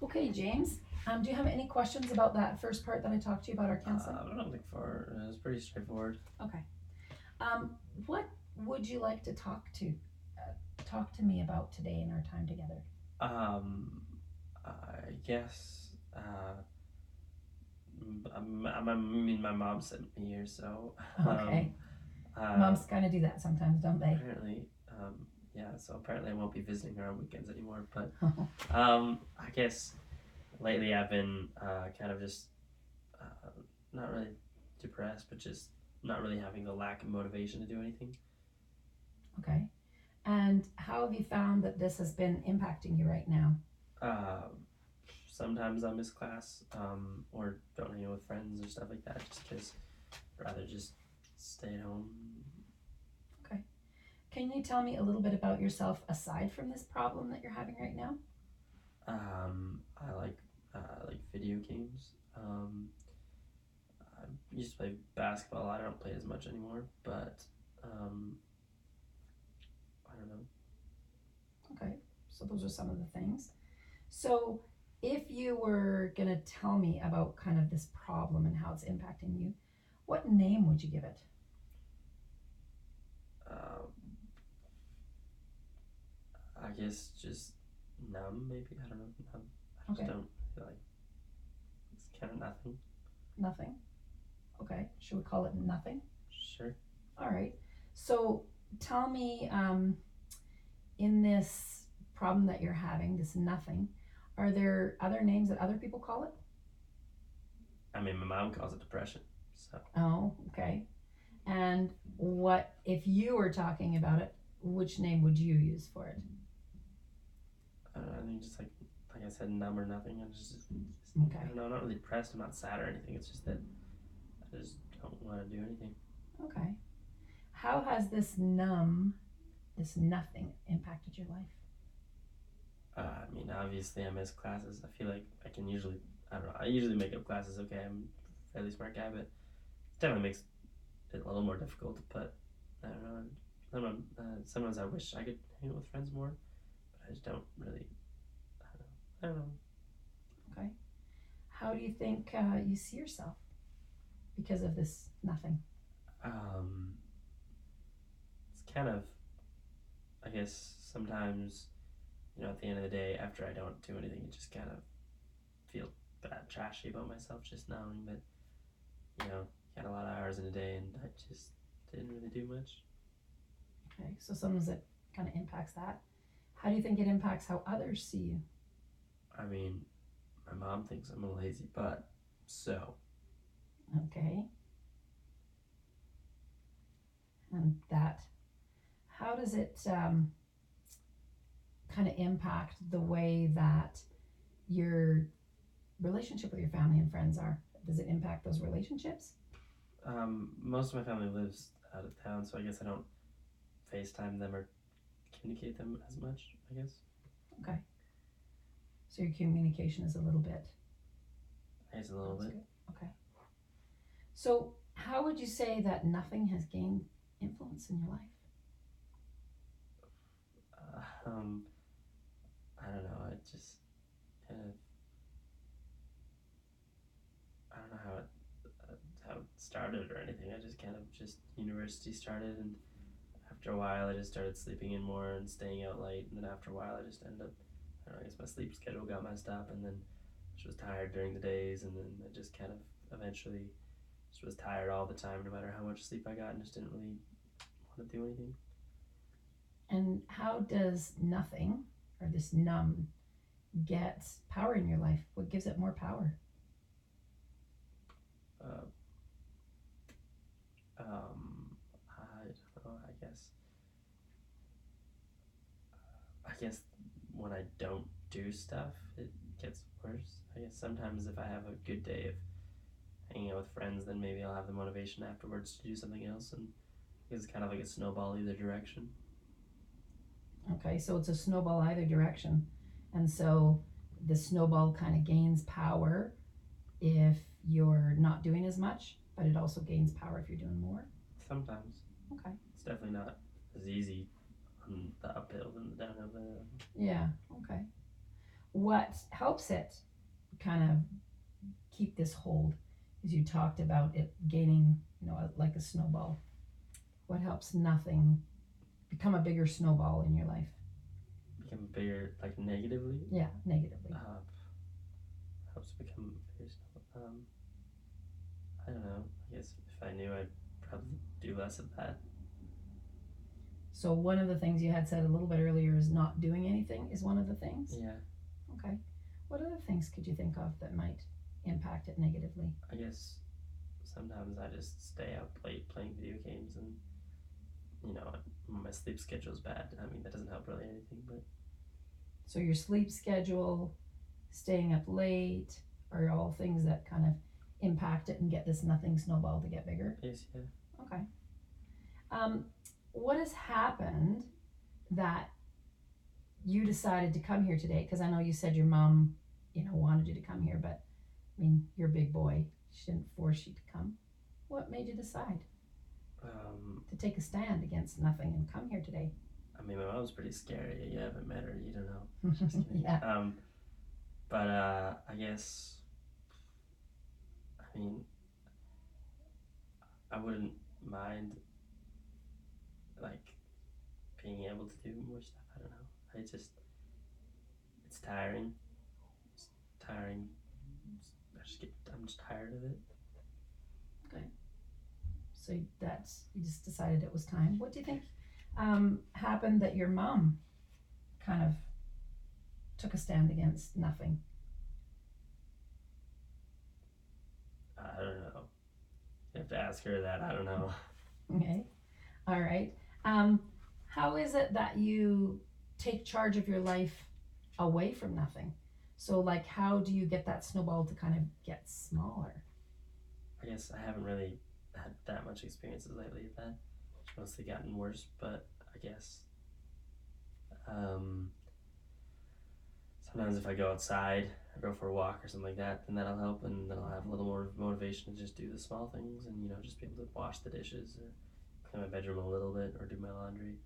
Okay, James, do you have any questions about that first part that I talked to you about our counseling? I don't think for it's pretty straightforward. Okay. Um, what would you like to talk to me about today in our time together? Um, I guess I mean my mom sent me here, so Okay. um, uh, Moms kind of do that sometimes, don't they? apparently yeah. So apparently I won't be visiting her on weekends anymore. But Oh, I guess lately I've been kind of just uh, not really depressed, but just not really having the lack of motivation to do anything. okay. And how have you found that this has been impacting you right now? Uh, Sometimes I miss class or don't hang out with friends or stuff like that just because I'd rather just stay at home. Okay. Can you tell me a little bit about yourself aside from this problem that you're having right now? I like video games. I used to play basketball. I don't play as much anymore, but um, I don't know. Okay. So those are some of the things. So if you were going to tell me about kind of this problem and how it's impacting you, what name would you give it? Um, I guess just numb, maybe. I don't know. Numb. I just Okay. don't feel like it's kind of nothing. Nothing. Okay. Should we call it nothing? Sure. All right. So tell me, in this problem that you're having, this nothing, are there other names that other people call it? I mean, my mom calls it depression, so Oh, okay. And what, if you were talking about it, which name would you use for it? I think just like I said, numb or nothing. I Okay. don't know. I'm not really depressed. I'm not sad or anything. It's just that I just don't want to do anything. Okay. How has this numb, this nothing impacted your life? I mean, obviously, I miss classes. I feel like I can usually, I don't know, I usually make up classes okay. I'm a fairly smart guy, but it definitely makes it a little more difficult. But I don't know. Sometimes I wish I could hang out with friends more, but I just don't really, I don't know. Okay. How do you think you see yourself because of this nothing? Um, it's kind of, I guess, sometimes, at the end of the day, after I don't do anything, it just kind of feel bad, trashy about myself, just knowing that, got a lot of hours in a day and I just didn't really do much. Okay. So sometimes it kind of impacts that. How do you think it impacts how others see you? I mean, my mom thinks I'm a lazy butt, so Okay. And that, how does it kind of impact the way that your relationship with your family and friends are? Does it impact those relationships? most of my family lives out of town, so I guess I don't FaceTime them or communicate them as much, I guess. Okay. So your communication is a little bit. I guess a little That's bit. good. Okay. So how would you say that nothing has gained influence in your life? Uh, um, I don't know. It just kind of I don't know how it started or anything. I just kind of just university started, and after a while, I just started sleeping in more and staying out late. And then after a while, I just ended up, I don't know, I guess my sleep schedule got messed up, and then just was tired during the days, and then I just kind of eventually just was tired all the time, no matter how much sleep I got, and just didn't really want to do anything. And how does nothing or this numb get power in your life? What gives it more power? Uh, I don't know. I guess when I don't do stuff, it gets worse. I guess sometimes if I have a good day of hanging out with friends, then maybe I'll have the motivation afterwards to do something else, and it's kind of like a snowball either direction. Okay, so it's a snowball either direction. And so the snowball kind of gains power if you're not doing as much, but it also gains power if you're doing more. Sometimes Okay. it's definitely not as easy on the uphill than the downhill. Yeah. Okay. what helps it kind of keep this hold is you talked about it gaining, like a snowball. What helps nothing become a bigger snowball in your life? Become bigger, like negatively. Yeah, negatively. Helps become bigger. I don't know. I guess if I knew, I'd probably do less of that. So one of the things you had said a little bit earlier is not doing anything is one of the things. Yeah. Okay. What other things could you think of that might impact it negatively? I guess sometimes I just stay up late playing video games, and my sleep schedule's bad. I mean, that doesn't help really anything, but So your sleep schedule, staying up late, are all things that kind of impact it and get this nothing snowball to get bigger. yes, yeah. Okay. What has happened that you decided to come here today? Because I know you said your mom, wanted you to come here, but I mean, you're a big boy. She didn't force you to come. What made you decide to take a stand against nothing and come here today? I mean, my mom's pretty scary. You haven't met her, you don't know. Just kidding. Yeah. But I guess, I mean, I wouldn't mind like being able to do more stuff. I don't know. It's tiring. It's tiring. I'm just tired of it. Okay. So you just decided it was time. What do you think happened that your mom kind of took a stand against nothing? I don't know. You have to ask her that. I don't know. Okay. All right. How is it that you take charge of your life away from nothing? So, like, how do you get that snowball to kind of get smaller? I guess I haven't really had that much experiences lately with that. It's mostly gotten worse, but I guess sometimes if I go outside or go for a walk or something like that, then that'll help, and then I'll have a little more motivation to just do the small things and just be able to wash the dishes or clean my bedroom a little bit or do my laundry.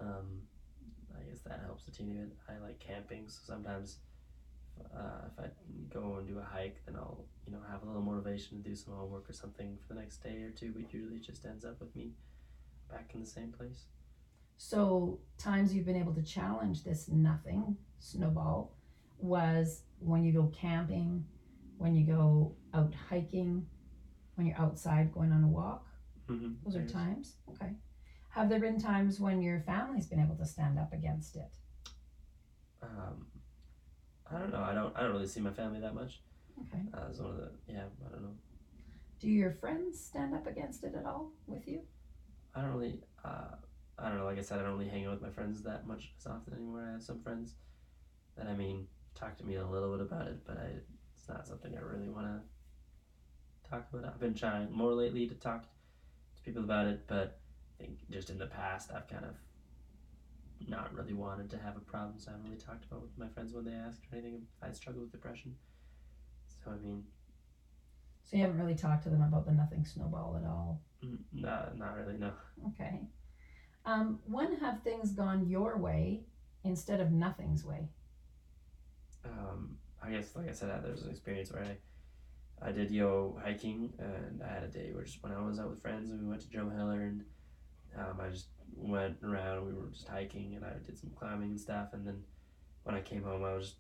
I guess that helps a teeny bit. I like camping, so sometimes if I go and do a hike, then I'll have a little motivation to do some homework or something for the next day or two, but usually it just ends up with me back in the same place. So, times you've been able to challenge this nothing snowball was when you go camping, when you go out hiking, when you're outside going on a walk. Mm-hmm. Those are times. Okay. Have there been times when your family's been able to stand up against it? I don't know. I don't really see my family that much. Okay. As one of the I don't know. Do your friends stand up against it at all with you? I don't really. I don't know. Like I said, I don't really hang out with my friends that much as often anymore. I have some friends that talk to me a little bit about it, but it's not something I really want to talk about. I've been trying more lately to talk to people about it, but I think just in the past I've kind of not really wanted to have a problem, so I haven't really talked about it with my friends when they ask or anything if I struggle with depression. So So you haven't really talked to them about the nothing snowball at all? not really, no. Okay. When have things gone your way instead of nothing's way? I guess, like I said, there was an experience where I did yo hiking, and I had a day where just when I was out with friends and we went to Drumheller, and I just went around. We were just hiking, and I did some climbing and stuff. And then when I came home, I was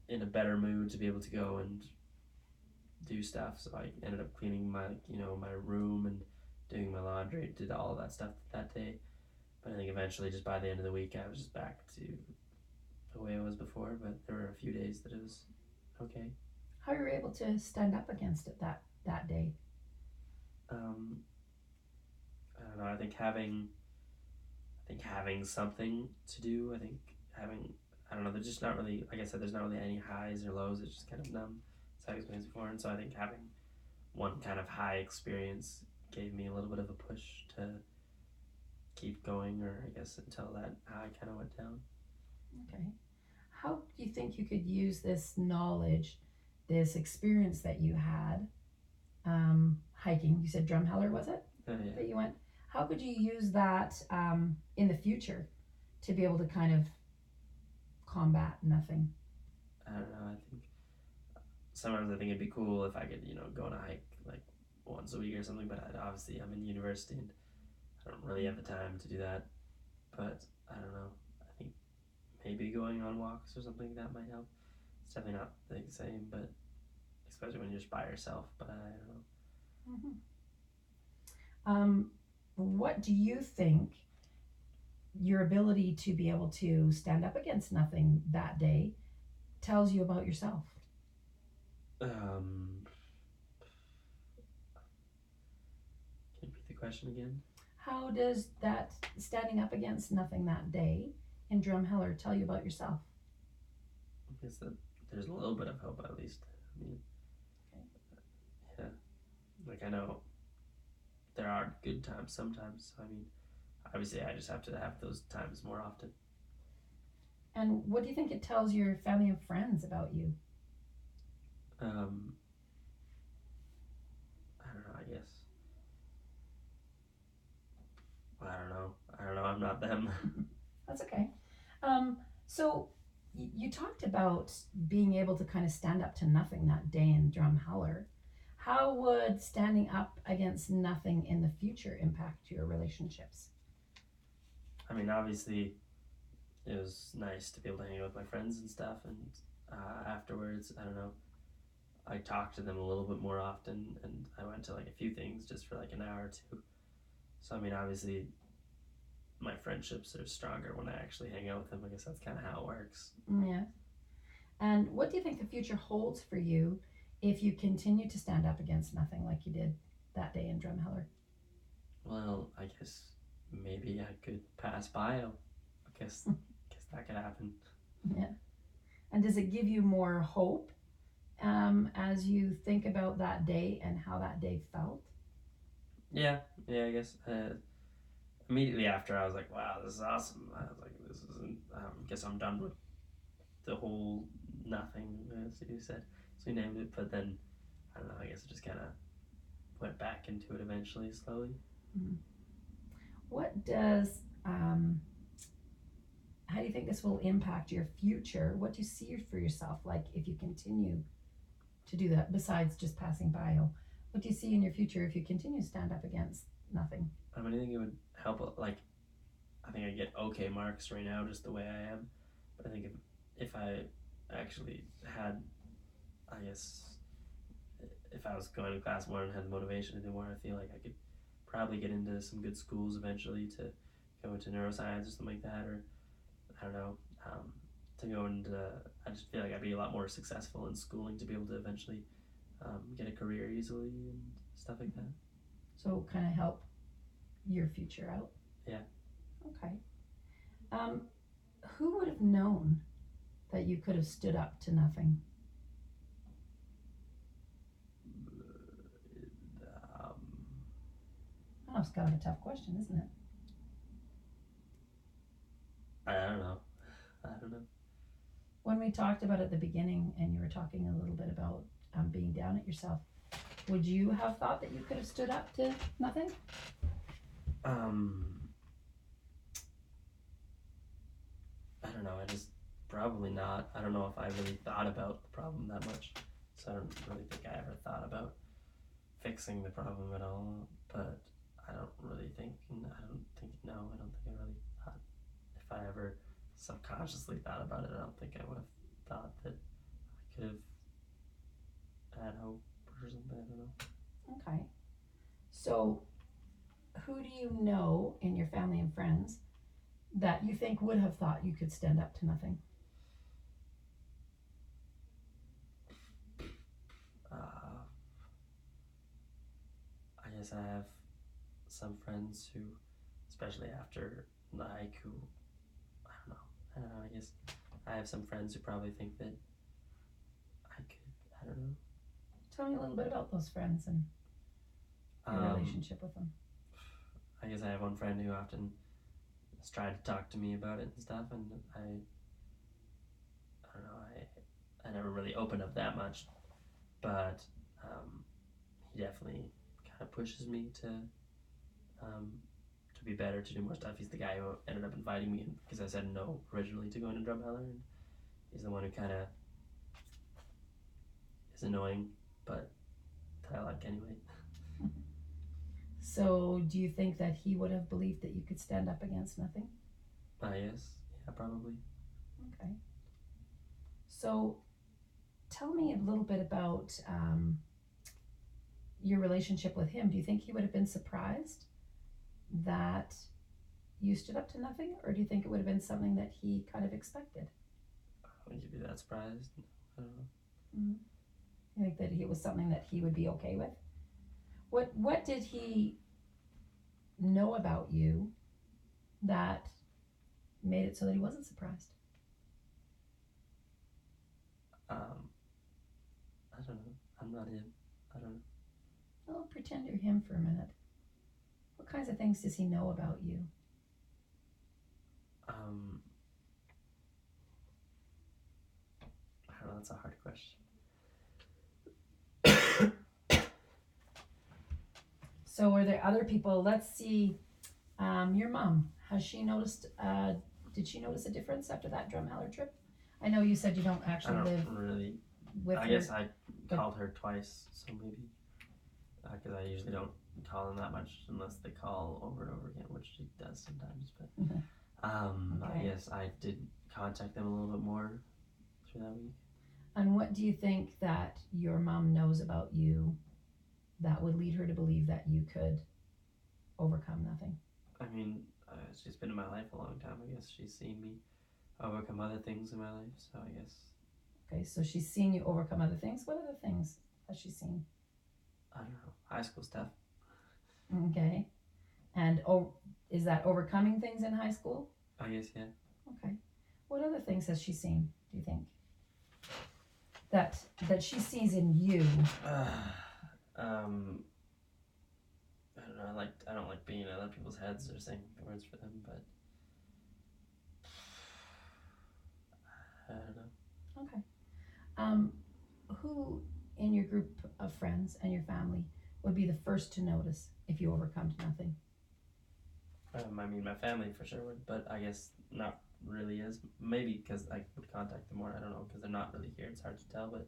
in a better mood to be able to go and do stuff. So I ended up cleaning my my room and doing my laundry. Did all of that stuff that day. But I think eventually, just by the end of the week, I was just back to the way I was before. But there were a few days that it was okay. How were you able to stand up against it that day? I don't know. I think having something to do. I don't know. There's just not really, like I said, there's not really any highs or lows. It's just kind of numb. As I explained before, and so I think having one kind of high experience gave me a little bit of a push to keep going, or I guess until that high kind of went down. Okay. How do you think you could use this knowledge, this experience that you had hiking? You said Drumheller, was it? Yeah. That you went? How could you use that in the future to be able to kind of combat nothing? sometimes I think it'd be cool if I could, go on a hike like once a week or something. But obviously, I'm in university and I don't really have the time to do that. But I don't know. I think maybe going on walks or something that might help. It's definitely not the same, but especially when you're just by yourself. But I don't know. What do you think your ability to be able to stand up against nothing that day tells you about yourself? Can you repeat the question again? How does that standing up against nothing that day in Drumheller tell you about yourself? I guess that there's a little bit of hope at least. I mean, yeah, like I know there are good times sometimes. So, I mean, obviously I just have to have those times more often. And what do you think it tells your family and friends about you? I don't know. I guess. I don't know. I'm not them. That's okay. So you talked about being able to kind of stand up to nothing that day in Drumheller. How would standing up against nothing in the future impact your relationships? I mean, obviously, it was nice to be able to hang out with my friends and stuff, and afterwards, I don't know. I talked to them a little bit more often, and I went to like a few things just for like an hour or two. So I mean, obviously, my friendships are stronger when I actually hang out with them. I guess that's kind of how it works. Yeah. And what do you think the future holds for you if you continue to stand up against nothing like you did that day in Drumheller? Well, I guess maybe I could pass bio. I guess that could happen. Yeah. And does it give you more hope as you think about that day and how that day felt? Yeah, I guess. Immediately after, I was like, "Wow, this is awesome!" I was like, "This isn't." Guess I'm done with the whole nothing, as you said. So we named it, but then I don't know. I guess it just kind of went back into it eventually, slowly. Mm. What does how do you think this will impact your future? What do you see for yourself, like if you continue to do that, besides just passing bio? What do you see in your future if you continue to stand up against nothing? I mean, I think it would help. Like, I think I get okay marks right now, just the way I am. But I think if I actually had, I guess, if I was going to class more and had the motivation to do more, I feel like I could probably get into some good schools eventually to go into neuroscience or something like that, or I don't know, to go into. I just feel like I'd be a lot more successful in schooling to be able to eventually get a career easily and stuff like that. So kind of help your future out. Yeah. Okay. Who would have known that you could have stood up to nothing? Oh, it's kind of a tough question, isn't it? I don't know. When we talked about at the beginning, and you were talking a little bit about being down at yourself, would you have thought that you could have stood up to nothing? I don't know. I just probably not. I don't know if I really thought about the problem that much, so I don't really think I ever thought about fixing the problem at all. But I don't think I really thought if I ever subconsciously thought about it. I don't think I would have thought that I could have had hope or something. I don't know. Okay. So, who do you know in your family and friends that you think would have thought you could stand up to nothing? I guess I have some friends who, especially after the hike, who I don't know. I guess I have some friends who probably think that I could. I don't know. Tell me a little bit about those friends and your relationship with them. I guess I have one friend who often has tried to talk to me about it and stuff, and I don't know. I never really opened up that much, but he definitely kind of pushes me to be better, to do more stuff. He's the guy who ended up inviting me because I said no originally to going to Drumheller, and he's the one who kind of is It's annoying, but that I like anyway. So do you think that he would have believed that you could stand up against nothing? Yes, yeah, probably. Okay. So tell me a little bit about your relationship with him. Do you think he would have been surprised that you stood up to nothing, or do you think it would have been something that he kind of expected? Would you be that surprised? I don't know. Mm-hmm. You think that it was something that he would be okay with? What did he know about you that made it so that he wasn't surprised? I don't know. I'm not him. I don't know. Well, pretend you're him for a minute. What kinds of things does he know about you? I don't know. That's a hard question. So are there other people? Let's see. Your mom, has she noticed? Did she notice a difference after that Drumheller trip? I know you said you don't actually I live don't really. with I her. guess I but- called her twice, so maybe because I usually don't call them that much unless they call over and over again, which she does sometimes. But Okay. I guess I did contact them a little bit more through that week. And what do you think that your mom knows about you that would lead her to believe that you could overcome nothing? I mean, she's been in my life a long time. I guess she's seen me overcome other things in my life, so I guess. Okay, so she's seen you overcome other things. What other things has she seen? I don't know, high school stuff. Okay. And is that overcoming things in high school? I guess, yeah. Okay. What other things has she seen, do you think? That she sees in you? I don't know. I don't like being in other people's heads or saying words for them, but I don't know. Okay. Who in your group of friends and your family would be the first to notice if you overcome to nothing? I mean, my family for sure would, but I guess not really is. Maybe because I would contact them more. I don't know, because they're not really here. It's hard to tell, but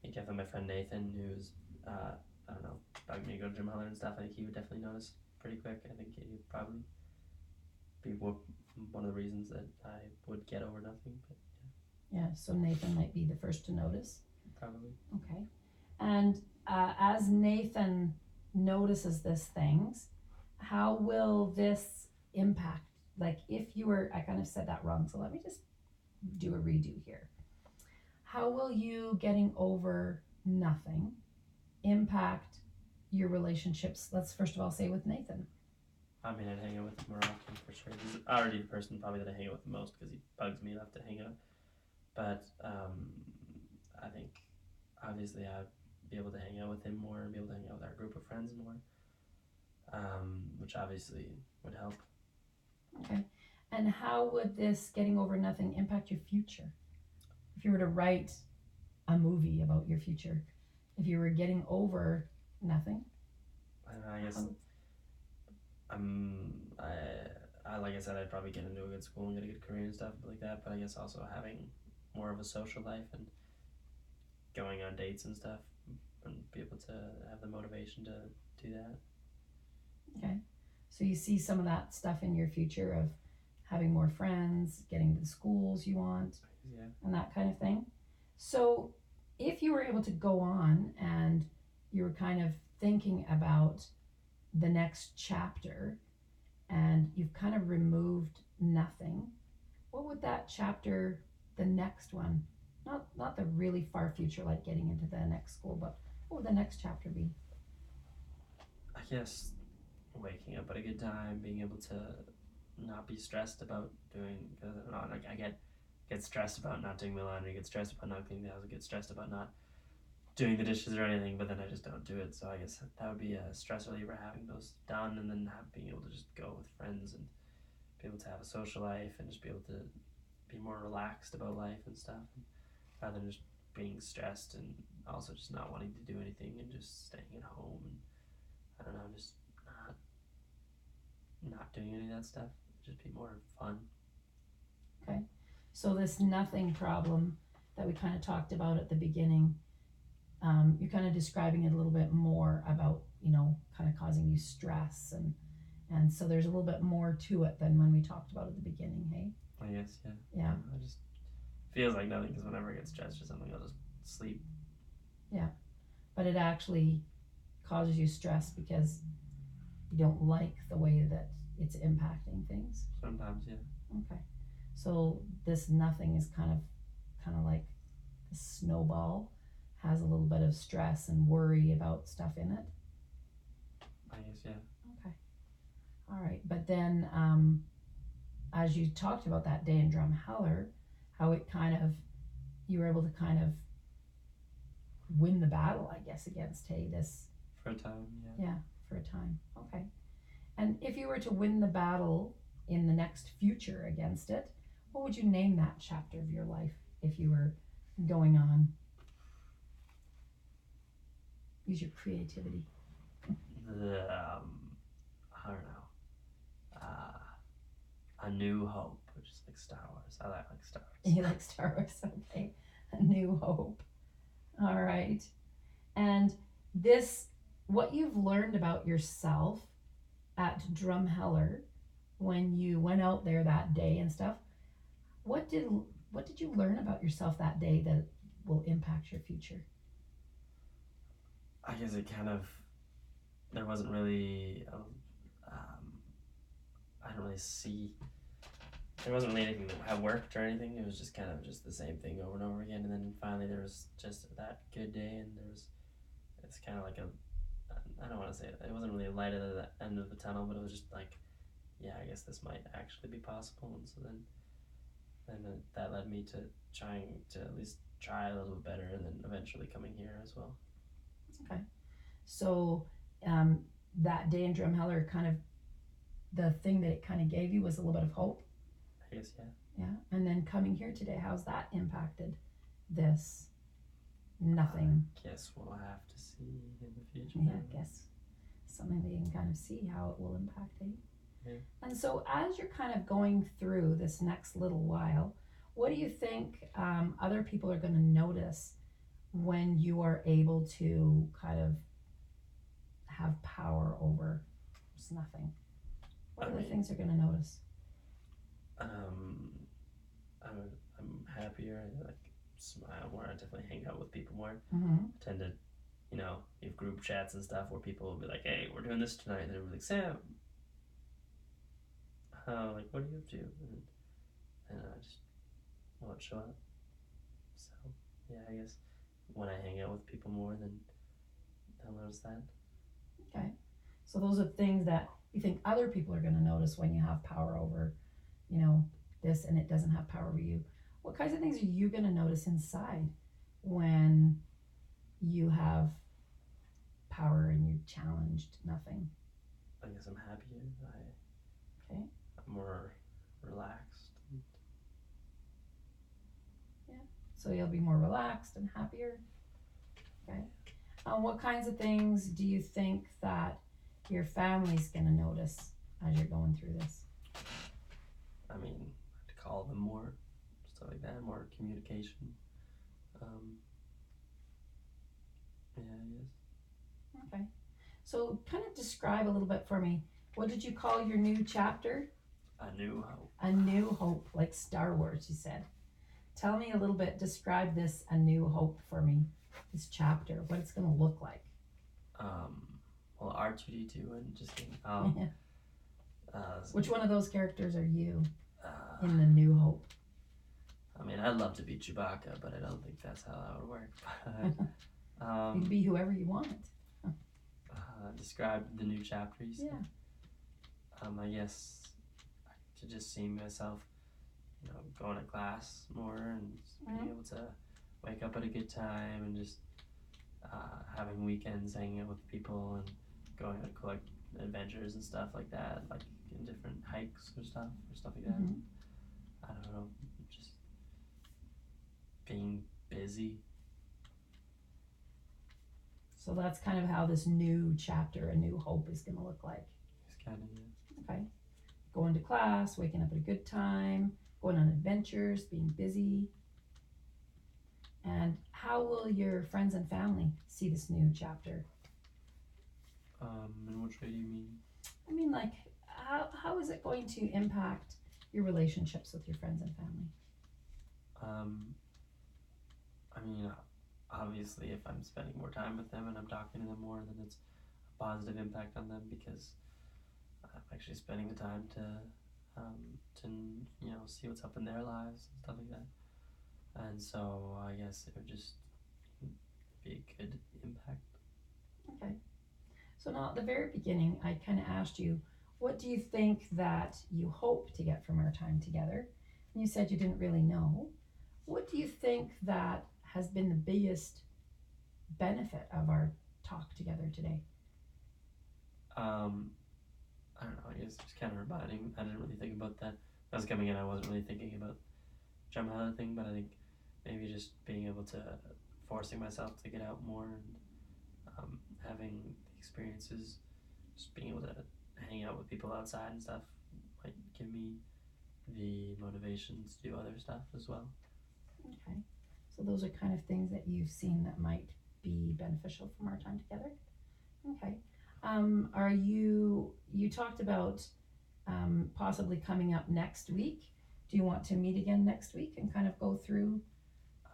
I think if my friend Nathan, who's, I don't know, bugged me to go to Drumheller and stuff, I think he would definitely notice pretty quick. I think he would probably be one of the reasons that I would get over nothing, but Yeah, so Nathan might be the first to notice. probably. Okay. And as Nathan notices these things, how will this impact? Like, if you were, I kind of said that wrong, so let me just do a redo here. How will you getting over nothing impact your relationships? Let's first of all say with Nathan. I mean, I'd hang out with him more often for sure. He's already the person probably that I hang out with the most because he bugs me enough to hang out. But I think obviously I'd be able to hang out with him more and be able to hang out with our group of friends more, which obviously would help. Okay. And how would this getting over nothing impact your future? If you were to write a movie about your future, if you were getting over nothing? I don't know, I guess I like I said, I'd probably get into a good school and get a good career and stuff like that, but I guess also having more of a social life and going on dates and stuff and be able to have the motivation to do that. Okay. So you see some of that stuff in your future of having more friends, getting to the schools you want, Yeah. and that kind of thing. So if you were able to go on and you were kind of thinking about the next chapter and you've kind of removed nothing, what would that chapter, the next one, not the really far future like getting into the next school, but what would the next chapter be? I guess waking up at a good time, being able to not be stressed about doing, because I get stressed about not doing my laundry, get stressed about not cleaning the house, get stressed about not doing the dishes or anything, but then I just don't do it. So I guess that would be a stress reliever, having those done, and then being able to just go with friends and be able to have a social life and just be able to be more relaxed about life and stuff, rather than just being stressed and also just not wanting to do anything and just staying at home and I don't know, just not doing any of that stuff. Just be more fun. Okay. So this nothing problem that we kind of talked about at the beginning, you're kind of describing it a little bit more about, kind of causing you stress, and so there's a little bit more to it than when we talked about at the beginning, hey? I guess, yeah. Yeah. I just feels like nothing because whenever I get stressed or something, I'll just sleep. But it actually causes you stress because you don't like the way that it's impacting things. Sometimes, yeah. Okay. So this nothing is kind of like a snowball, has a little bit of stress and worry about stuff in it. I guess, yeah. Okay. All right. But then, as you talked about that day in Drumheller, how it you were able to kind of win the battle, I guess, against this. For a time, yeah. Yeah, for a time. Okay. And if you were to win the battle in the next future against it, what would you name that chapter of your life if you were going on? Use your creativity. I don't know. A New Hope, which is like Star Wars. I like Star Wars. You like Star Wars, okay. A New Hope. All right. And what you've learned about yourself at Drumheller when you went out there that day and stuff, what did you learn about yourself that day that will impact your future? I guess there wasn't really, I don't really see, there wasn't really anything that had worked or anything. It was just kind of just the same thing over and over again. And then finally there was just that good day, and it's kind of like I don't want to say it wasn't really a light at the end of the tunnel, but it was just like, yeah, I guess this might actually be possible. And so then that led me to trying to at least try a little bit better, and then eventually coming here as well. Okay. So that day in Drumheller, kind of the thing that it kind of gave you was a little bit of hope. I guess, yeah. Yeah. And then coming here today, how's that impacted this nothing? I guess we'll have to see in the future. Yeah, I guess something that you can kind of see how it will impact you. Yeah. And so as you're kind of going through this next little while, what do you think other people are going to notice when you are able to kind of have power over just nothing? What are the things they're going to notice? I'm happier. I like smile more. I definitely hang out with people more. Mm-hmm. I tend to, you have group chats and stuff where people will be like, "Hey, we're doing this tonight," and they'll be like, "Sam, like, what are you up to?" And I just won't show up. So yeah, I guess when I hang out with people more, then they'll notice that. Okay. So those are things that you think other people are going to notice when you have power over, this, and it doesn't have power over you. What kinds of things are you going to notice inside when you have power and you're challenged nothing? I guess I'm happier. Okay. I'm more relaxed. Yeah. So you'll be more relaxed and happier. Okay. What kinds of things do you think that your family's going to notice as you're going through this? I mean, to call them more, stuff like that, more communication. Yeah, I guess. Okay. So kind of describe a little bit for me. What did you call your new chapter? A New Hope. A New Hope, like Star Wars, you said. Tell me a little bit, describe this A New Hope for me, this chapter, what it's going to look like. Well, R2D2 and just kidding. Which one of those characters are you in the New Hope? I mean, I'd love to be Chewbacca, but I don't think that's how that would work. But, you can be whoever you want. Describe the new chapter, you said? Yeah. I guess to just see myself, going to class more and being able to wake up at a good time and just having weekends hanging out with people and going on like adventures and stuff like that, like in different hikes or stuff like that. Mm-hmm. I don't know, just being busy. So that's kind of how this new chapter, A New Hope, is going to look like. It's kind of, yeah. Okay. Going to class, waking up at a good time, going on adventures, being busy. And how how will your friends and family see this new chapter? In which way do you mean? I mean, like, how is it going to impact your relationships with your friends and family? I mean, obviously, if I'm spending more time with them and I'm talking to them more, then it's a positive impact on them because I'm actually spending the time to see what's up in their lives and stuff like that. And so I guess it would just be a good impact. Okay. So now at the very beginning, I kind of asked you, what do you think that you hope to get from our time together? And you said you didn't really know. What do you think that has been the biggest benefit of our talk together today? I don't know, I guess just kind of reminding, I didn't really think about that. When I was coming in, I wasn't really thinking about Jump Highland thing, but I think maybe just being able to, forcing myself to get out more and having the experiences, just being able to hang out with people outside and stuff might give me the motivation to do other stuff as well. Okay. So those are kind of things that you've seen that might be beneficial from our time together? Okay. You talked about possibly coming up next week. Do you want to meet again next week and kind of go through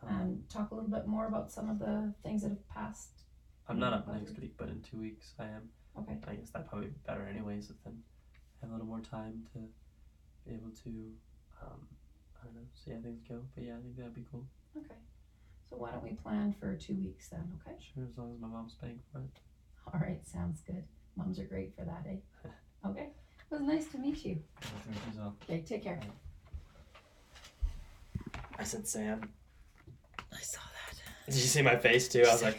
and talk a little bit more about some of the things that have passed? I'm not up next week, but in 2 weeks I am. Okay. I guess that'd probably be better anyways, so then I have a little more time to be able to, I don't know, see how things go. But yeah, I think that'd be cool. Okay. So why don't we plan for 2 weeks then, okay? Sure, as long as my mom's paying for it. All right, sounds good. Moms are great for that, eh? Okay. It was nice to meet you. Okay, take care. I said Sam. I saw that. Did you see my face too? I was like...